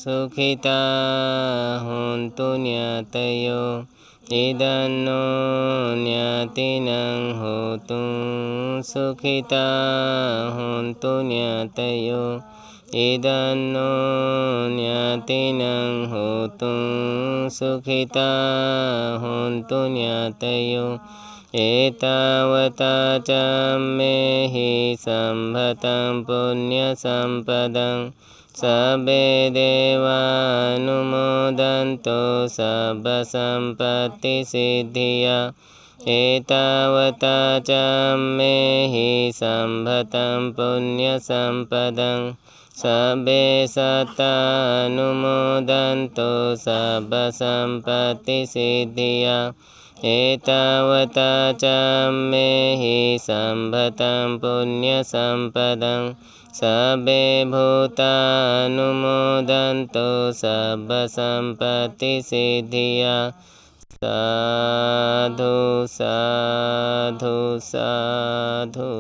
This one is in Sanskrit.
Sukhita hontu nyatayo Idano nyatinang hotu Sukhita hontu nyatayo Idano nyatinang hotu Sukhita hontu nyatayo Etawata cammehi sambhatam punya sampadang Sabbe deva anumodanto sabba sampatti siddhiya Etawata cammehi sambhatam punya sampadang Sabbe satta anumodanto sabba sampatti siddhiya Etawata cammehi sambhatam punya sampadang Sabbe bhuta anumodanto sabba sampatti siddhiya Sadhu sadhu sadhu